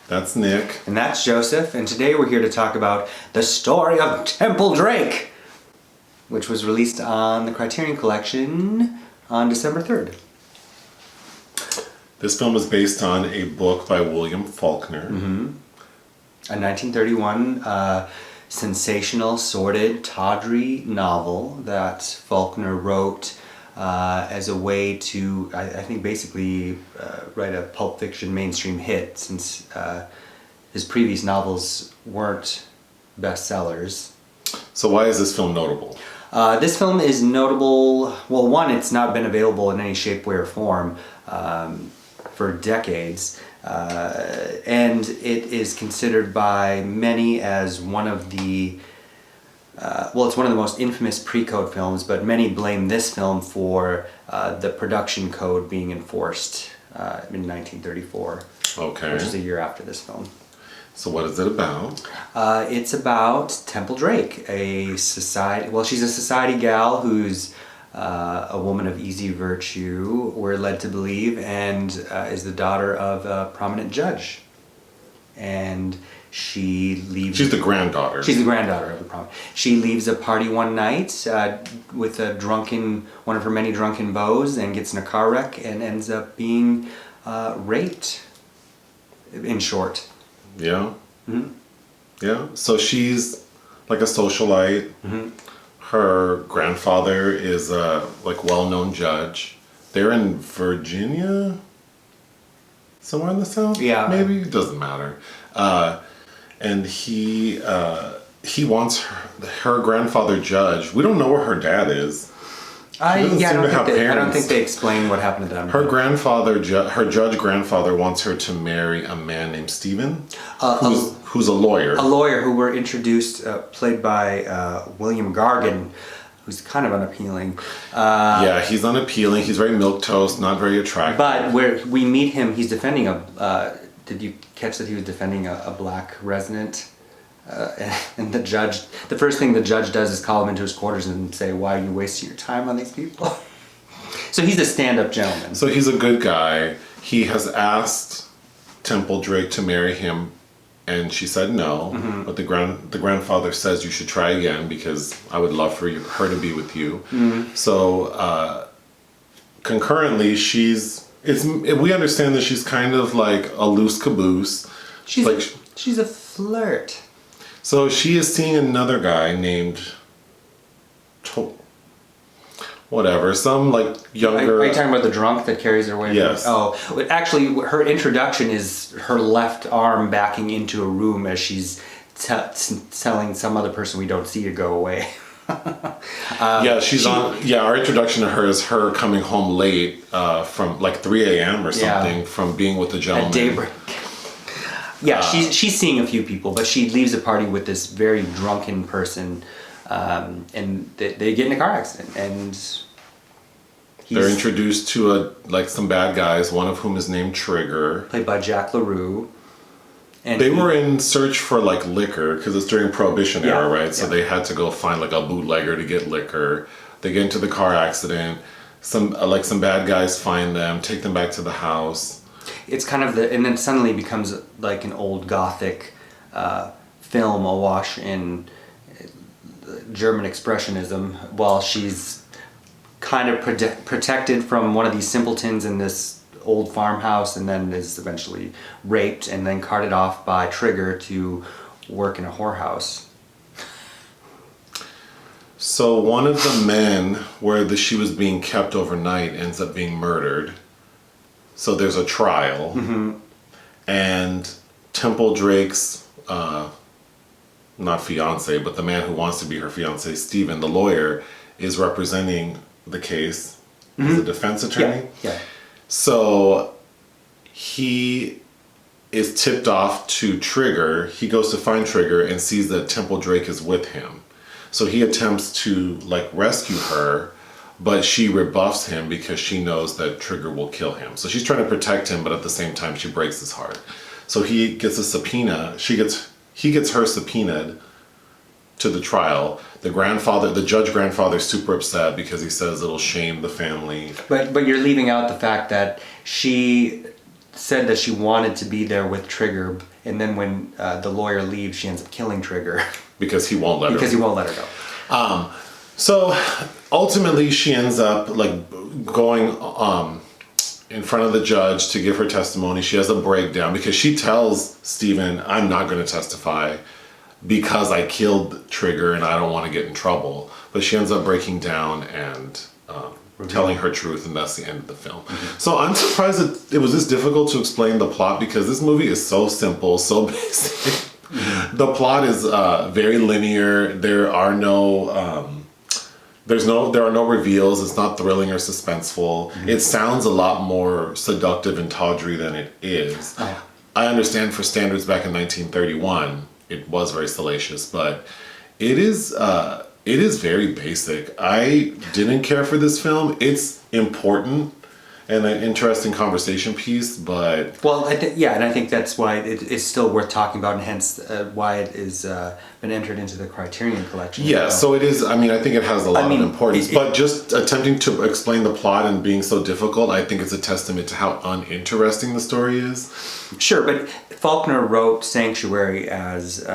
That's Nick. And that's Joseph, and today we're here to talk about the story of Temple Drake, which was released on the Criterion Collection on December 3rd. This film is based on a book by William Faulkner. A 1931 sensational, sordid, tawdry novel that Faulkner wrote as a way to, I think, basically write a pulp fiction mainstream hit, since his previous novels weren't bestsellers. So why is this film notable? This film is notable, well, one, it's not been available in any shape, way, or form for decades. And it is considered by many as one of the, it's one of the most infamous pre-code films, but many blame this film for the production code being enforced in 1934, Okay. which is a year after this film. So what is it about? It's about Temple Drake, she's a society gal who's a woman of easy virtue, we're led to believe, and is the daughter of a prominent judge. And she leaves... She's the granddaughter. She's the granddaughter of the prominent. She leaves a party one night with one of her many drunken beaux, and gets in a car wreck and ends up being raped, in short. Yeah? Mm-hmm. Yeah. So she's like a socialite. Mm-hmm. Her grandfather is a well-known judge. They're in Virginia? Somewhere in the South? Yeah. Maybe? It doesn't matter. And he wants her grandfather judge. We don't know where her dad is. I don't think they explain what happened to them. Her grandfather, her judge grandfather, wants her to marry a man named Stephen, who's a lawyer. A lawyer who were introduced, played by William Gargan, who's kind of unappealing. Yeah, he's unappealing. He's very milquetoast, not very attractive. But where we meet him, he's defending did you catch that he was defending a black resident? And the first thing the judge does is call him into his quarters and say, "Why are you wasting your time on these people?" So he's a stand-up gentleman. So he's a good guy. He has asked Temple Drake to marry him, and she said no. Mm-hmm. But the grandfather says you should try again because I would love for her to be with you. Mm-hmm. So concurrently, we understand that she's kind of like a loose caboose. She's a flirt. So she is seeing another guy named some younger... Are you talking about the drunk that carries her away? Yes. Actually, her introduction is her left arm backing into a room as she's telling some other person we don't see to go away. Our introduction to her is her coming home late from 3 a.m. or something from being with the gentleman. At daybreak. Yeah, she's seeing a few people, but she leaves a party with this very drunken person, and they get in a car accident, and they're introduced to some bad guys, one of whom is named Trigger, played by Jack LaRue. And they were in search for liquor because it's during Prohibition era, right? So they had to go find a bootlegger to get liquor. They get into the car accident. Some bad guys find them, take them back to the house. It's kind of and then suddenly becomes like an old Gothic film awash in German expressionism, while she's kind of protected from one of these simpletons in this old farmhouse, and then is eventually raped and then carted off by Trigger to work in a whorehouse. So one of the men where she was being kept overnight ends up being murdered. So there's a trial, and Temple Drake's, not fiance, but the man who wants to be her fiance, Stephen, the lawyer, is representing the case as a defense attorney. Yeah. So he is tipped off to Trigger. He goes to find Trigger and sees that Temple Drake is with him. So he attempts to rescue her, but she rebuffs him because she knows that Trigger will kill him. So she's trying to protect him, but at the same time she breaks his heart. So he gets a subpoena. He gets her subpoenaed to the trial. The judge grandfather is super upset because he says it'll shame the family. But you're leaving out the fact that she said that she wanted to be there with Trigger, And then when the lawyer leaves, she ends up killing Trigger. Because he won't let her. Because he won't let her go. So ultimately she ends up like going in front of the judge to give her testimony. She has a breakdown because she tells Stephen, I'm not going to testify because I killed Trigger and I don't want to get in trouble. But she ends up breaking down and telling her truth, and that's the end of the film. So I'm surprised that it was this difficult to explain the plot because this movie is so simple, so basic. The plot is very linear. There are no reveals. It's not thrilling or suspenseful. It sounds a lot more seductive and tawdry than it is. I understand for standards back in 1931, it was very salacious, but it is very basic. I didn't care for this film. It's important and an interesting conversation piece, but... Well, I think that's why it's still worth talking about, and hence why it is been entered into the Criterion Collection. Yeah, so it is, I think it has a lot of importance, but just attempting to explain the plot and being so difficult, I think it's a testament to how uninteresting the story is. Sure, but Faulkner wrote Sanctuary as...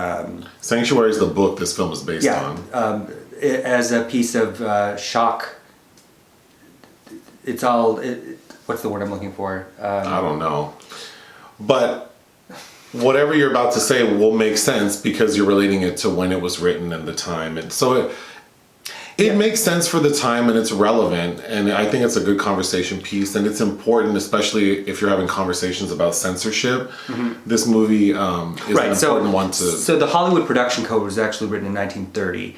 Sanctuary is the book this film is based on. As a piece of shock. It's all... what's the word I'm looking for? I don't know. But whatever you're about to say will make sense because you're relating it to when it was written and the time. And so it makes sense for the time and it's relevant. And I think it's a good conversation piece. And it's important, especially if you're having conversations about censorship. This movie is an important one to... So the Hollywood Production Code was actually written in 1930.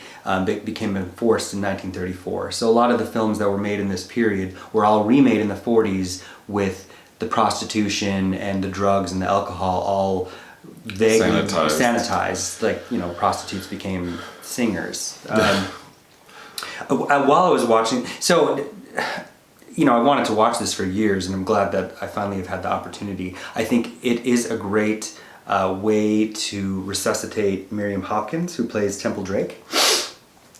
It became enforced in 1934. So a lot of the films that were made in this period were all remade in the 40s with the prostitution and the drugs and the alcohol all vaguely sanitized. Like, prostitutes became singers. While I was watching, I wanted to watch this for years, and I'm glad that I finally have had the opportunity. I think it is a great way to resuscitate Miriam Hopkins, who plays Temple Drake,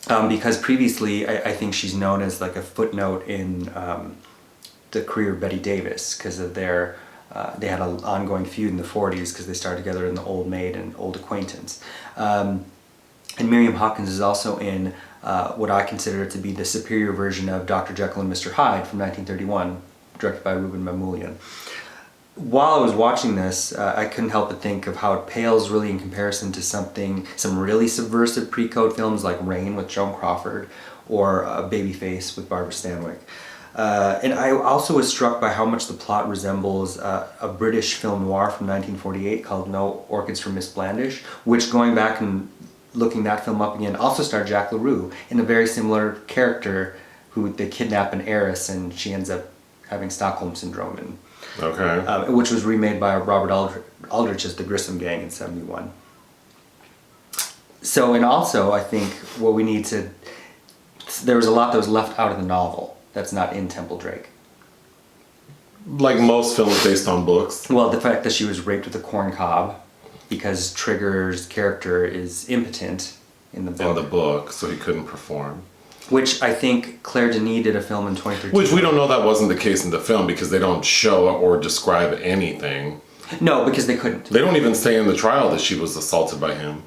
because previously I think she's known as like a footnote in the career of Bette Davis because of their they had an ongoing feud in the 40s because they started together in The Old Maid and Old Acquaintance. And Miriam Hopkins is also in what I consider to be the superior version of Dr. Jekyll and Mr. Hyde from 1931, directed by Ruben Mamoulian. While I was watching this, I couldn't help but think of how it pales really in comparison to some really subversive pre-code films like Rain with Joan Crawford or Babyface with Barbara Stanwyck. And I also was struck by how much the plot resembles a British film noir from 1948 called No Orchids for Miss Blandish, which, going back and looking that film up again, also starred Jack LaRue in a very similar character who they kidnap an heiress and she ends up having Stockholm Syndrome, which was remade by Robert Aldrich as The Grissom Gang in '71. So, and also I think what we need to... There was a lot that was left out of the novel that's not in Temple Drake. Like most films based on books. Well, the fact that she was raped with a corn cob because Trigger's character is impotent in the book. So he couldn't perform. Which I think Claire Denis did a film in 2013. Which we don't know that wasn't the case in the film because they don't show or describe anything. No, because they couldn't. They don't even say in the trial that she was assaulted by him.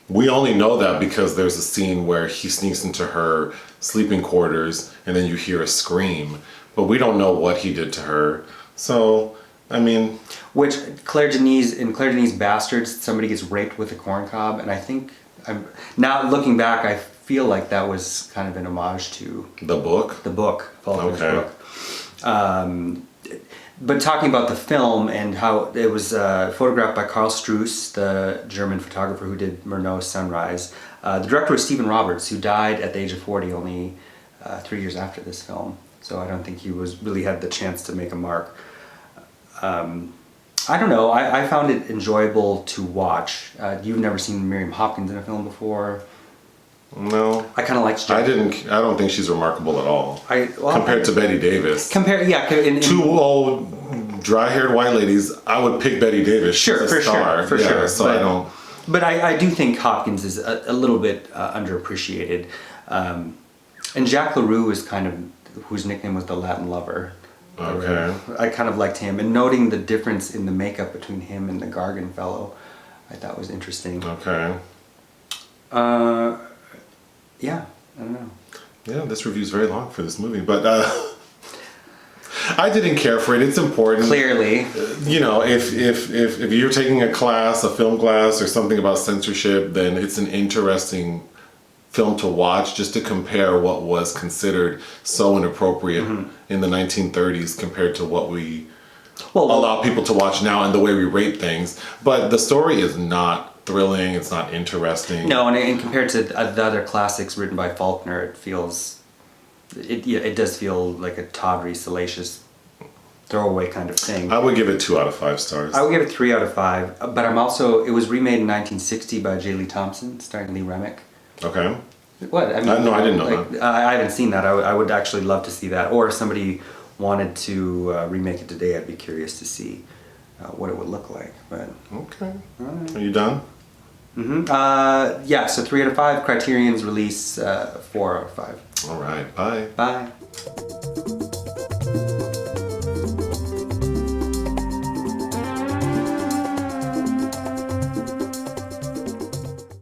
We only know that because there's a scene where he sneaks into her sleeping quarters and then you hear a scream. But we don't know what he did to her. So, Which in Claire Denis' Bastards, somebody gets raped with a corn cob, and I think, now looking back, I feel like that was kind of an homage to... The book? The book, Faulkner's book. But talking about the film and how it was photographed by Karl Struss, the German photographer who did Murnau's Sunrise. The director was Stephen Roberts, who died at the age of 40, only 3 years after this film. So I don't think he really had the chance to make a mark. I don't know. I found it enjoyable to watch. You've never seen Miriam Hopkins in a film before? No. I kind of liked. I don't think she's remarkable at all. Compared to Bette Davis. Two old, dry-haired white ladies. I would pick Bette Davis. Sure, for sure. So I don't. But I do think Hopkins is a little bit underappreciated, and Jack LaRue is kind of, whose nickname was the Latin Lover. Okay. I kind of liked him, and noting the difference in the makeup between him and the Gargan fellow, I thought was interesting. Okay. Yeah, I don't know. Yeah, this review's very long for this movie, but I didn't care for it. It's important. Clearly. You know, if you're taking a class, a film class or something about censorship, then it's an interesting film to watch just to compare what was considered so inappropriate in the 1930s compared to what we allow people to watch now and the way we rate things. But the story is not thrilling, it's not interesting. No, and compared to the other classics written by Faulkner, it feels, it does feel like a tawdry, salacious, throwaway kind of thing. I would give it 2 out of 5 stars. I would give it 3 out of 5, but I'm also, it was remade in 1960 by J. Lee Thompson, starring Lee Remick. Okay. What? I mean, No, I didn't know that. I haven't seen that. I would actually love to see that. Or if somebody wanted to remake it today, I'd be curious to see what it would look like. But Okay. all right. Are you done? Yeah, so 3 out of 5. Criterion's release, 4 out of 5. All right. Bye. Bye.